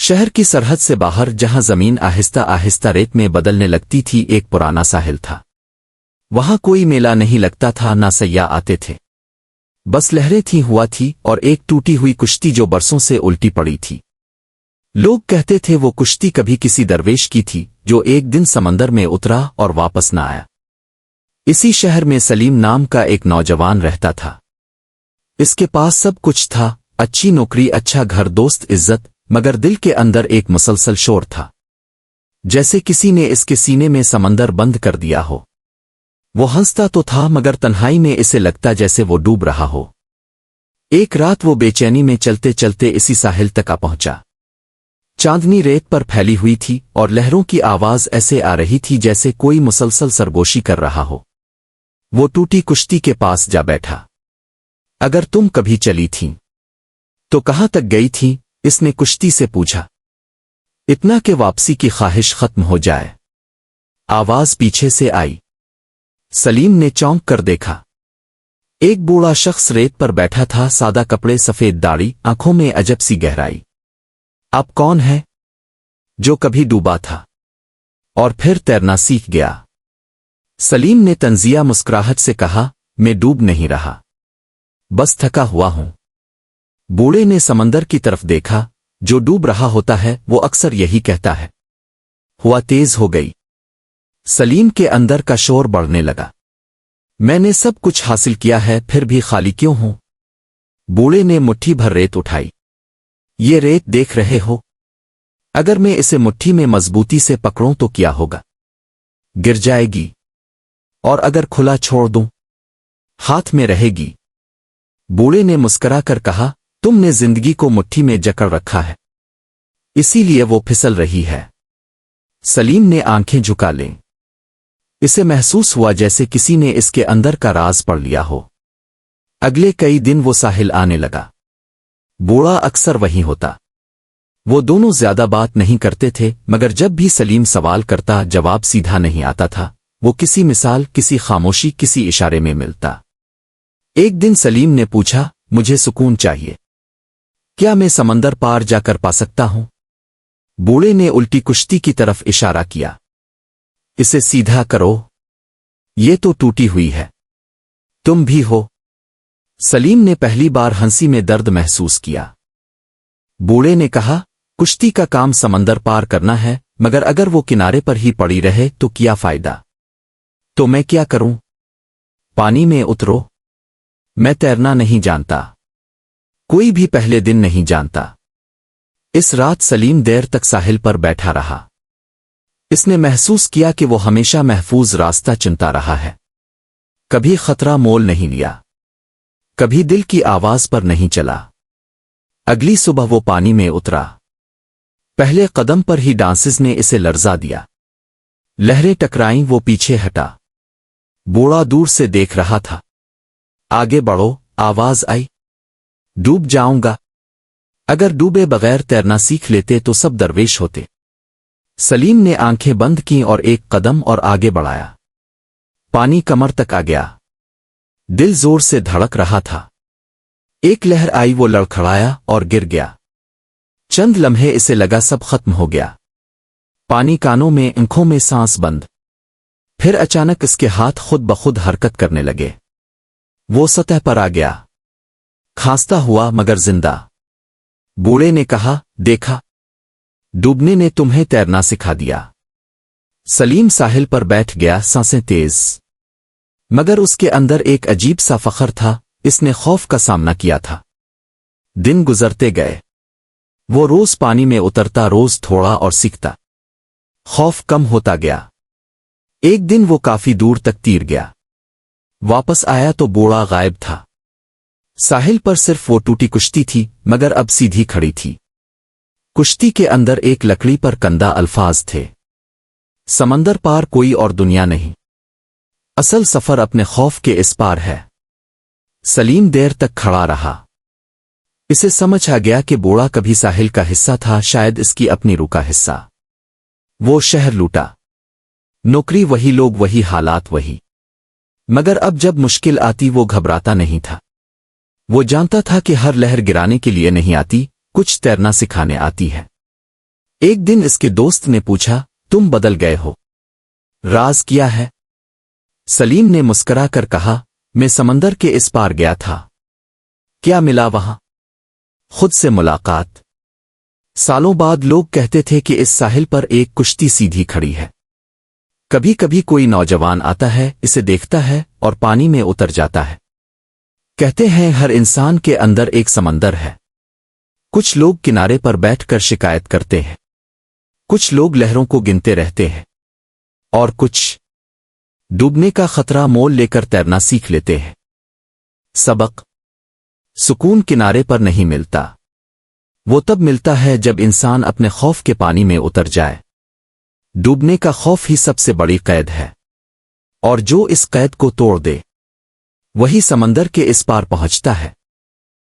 शहर की सरहद से बाहर जहां जमीन आहिस्ता आहिस्ता रेत में बदलने लगती थी, एक पुराना साहिल था। वहां कोई मेला नहीं लगता था, ना सैयाह आते थे। बस लहरें थी, हुआ थी और एक टूटी हुई कुश्ती जो बरसों से उल्टी पड़ी थी। लोग कहते थे वो कुश्ती कभी किसी दरवेश की थी जो एक दिन समंदर में उतरा और वापस न आया। इसी शहर में सलीम नाम का एक नौजवान रहता था। इसके पास सब कुछ था, अच्छी नौकरी, अच्छा घर, दोस्त, इज्जत, मगर दिल के अंदर एक मुसलसल शोर था, जैसे किसी ने इसके सीने में समंदर बंद कर दिया हो। वो हंसता तो था मगर तन्हाई में इसे लगता जैसे वो डूब रहा हो। एक रात वो बेचैनी में चलते चलते इसी साहिल तक आ पहुंचा। चांदनी रेत पर फैली हुई थी और लहरों की आवाज ऐसे आ रही थी जैसे कोई मुसलसल सरगोशी कर रहा हो। वो टूटी कुश्ती के पास जा बैठा। अगर तुम कभी चली थीं तो कहां तक गई थीं? इसने कुश्ती से पूछा। इतना कि वापसी की ख्वाहिश खत्म हो जाए। आवाज पीछे से आई। सलीम ने चौंक कर देखा। एक बूढ़ा शख्स रेत पर बैठा था, सादा कपड़े, सफेद दाढ़ी, आंखों में अजब सी गहराई। अब कौन है? जो कभी डूबा था और फिर तैरना सीख गया। सलीम ने तंजिया मुस्कुराहट से कहा, मैं डूब नहीं रहा, बस थका हुआ हूं। बूढ़े ने समंदर की तरफ देखा। जो डूब रहा होता है वो अक्सर यही कहता है। हुआ तेज हो गई। सलीम के अंदर का शोर बढ़ने लगा। मैंने सब कुछ हासिल किया है, फिर भी खाली क्यों हूं? बूढ़े ने मुट्ठी भर रेत उठाई। ये रेत देख रहे हो? अगर मैं इसे मुट्ठी में मजबूती से पकड़ूं तो क्या होगा? गिर जाएगी। और अगर खुला छोड़ दूं? हाथ में रहेगी। बूढ़े ने मुस्कुरा कर कहा, तुमने जिंदगी को मुट्ठी में जकड़ रखा है, इसीलिए वो फिसल रही है। सलीम ने आंखें झुका लें। इसे महसूस हुआ जैसे किसी ने इसके अंदर का राज पढ़ लिया हो। अगले कई दिन वो साहिल आने लगा। बूढ़ा अक्सर वहीं होता। वो दोनों ज्यादा बात नहीं करते थे, मगर जब भी सलीम सवाल करता जवाब सीधा नहीं आता था। वो किसी मिसाल, किसी खामोशी, किसी इशारे में मिलता। एक दिन सलीम ने पूछा, मुझे सुकून चाहिए, क्या मैं समंदर पार जाकर पा सकता हूं? बूढ़े ने उल्टी कुश्ती की तरफ इशारा किया। इसे सीधा करो, ये तो टूटी हुई है। तुम भी हो। सलीम ने पहली बार हंसी में दर्द महसूस किया। बूढ़े ने कहा, कुश्ती का काम समंदर पार करना है, मगर अगर वो किनारे पर ही पड़ी रहे तो क्या फायदा? तो मैं क्या करूं? पानी में उतरो। मैं तैरना नहीं जानता। कोई भी पहले दिन नहीं जानता। इस रात सलीम देर तक साहिल पर बैठा रहा। इसने महसूस किया कि वो हमेशा महफूज रास्ता चुनता रहा है। कभी खतरा मोल नहीं लिया, कभी दिल की आवाज पर नहीं चला। अगली सुबह वो पानी में उतरा। पहले कदम पर ही डांसेस ने इसे लर्जा दिया। लहरें टकराईं, वो पीछे हटा। बूढ़ा दूर से देख रहा था। आगे बढ़ो, आवाज आई। डूब जाऊंगा। अगर डूबे बगैर तैरना सीख लेते तो सब दरवेश होते। सलीम ने आंखें बंद की और एक कदम और आगे बढ़ाया। पानी कमर तक आ गया। दिल जोर से धड़क रहा था। एक लहर आई, वो लड़खड़ाया और गिर गया। चंद लम्हे इसे लगा सब खत्म हो गया। पानी कानों में, आंखों में, सांस बंद। फिर अचानक इसके हाथ खुद ब खुद हरकत करने लगे। वो सतह पर आ गया, खांसता हुआ मगर जिंदा। बूढ़े ने कहा, देखा, डूबने ने तुम्हें तैरना सिखा दिया। सलीम साहिल पर बैठ गया, सांसें तेज, मगर उसके अंदर एक अजीब सा फख्र था। इसने खौफ का सामना किया था। दिन गुजरते गए। वो रोज पानी में उतरता, रोज थोड़ा और सीखता। खौफ कम होता गया। एक दिन वो काफी दूर तक तीर गया। वापस आया तो बूढ़ा गायब था। साहिल पर सिर्फ वो टूटी कुश्ती थी, मगर अब सीधी खड़ी थी। कुश्ती के अंदर एक लकड़ी पर कंदा अल्फाज थे। समंदर पार कोई और दुनिया नहीं। असल सफर अपने खौफ के इस पार है। सलीम देर तक खड़ा रहा। इसे समझ आ गया कि बूढ़ा कभी साहिल का हिस्सा था, शायद इसकी अपनी रूह का हिस्सा। वो शहर लूटा, नौकरी वही, लोग वही, हालात वही, मगर अब जब मुश्किल आती वो घबराता नहीं था। वो जानता था कि हर लहर गिराने के लिए नहीं आती, कुछ तैरना सिखाने आती है। ایک دن اس کے دوست نے پوچھا، تم بدل گئے ہو، راز کیا ہے؟ سلیم نے مسکرا کر کہا، میں سمندر کے اس پار گیا تھا۔ کیا ملا وہاں؟ خود سے ملاقات۔ سالوں بعد لوگ کہتے تھے کہ اس ساحل پر ایک کشتی سیدھی کھڑی ہے۔ کبھی کبھی کوئی نوجوان آتا ہے، اسے دیکھتا ہے اور پانی میں اتر جاتا ہے۔ کہتے ہیں ہر انسان کے اندر ایک سمندر ہے۔ کچھ لوگ کنارے پر بیٹھ کر شکایت کرتے ہیں، کچھ لوگ لہروں کو گنتے رہتے ہیں، اور کچھ ڈوبنے کا خطرہ مول لے کر تیرنا سیکھ لیتے ہیں۔ سبق: سکون کنارے پر نہیں ملتا، وہ تب ملتا ہے جب انسان اپنے خوف کے پانی میں اتر جائے۔ ڈوبنے کا خوف ہی سب سے بڑی قید ہے، اور جو اس قید کو توڑ دے وہی سمندر کے اس پار پہنچتا ہے۔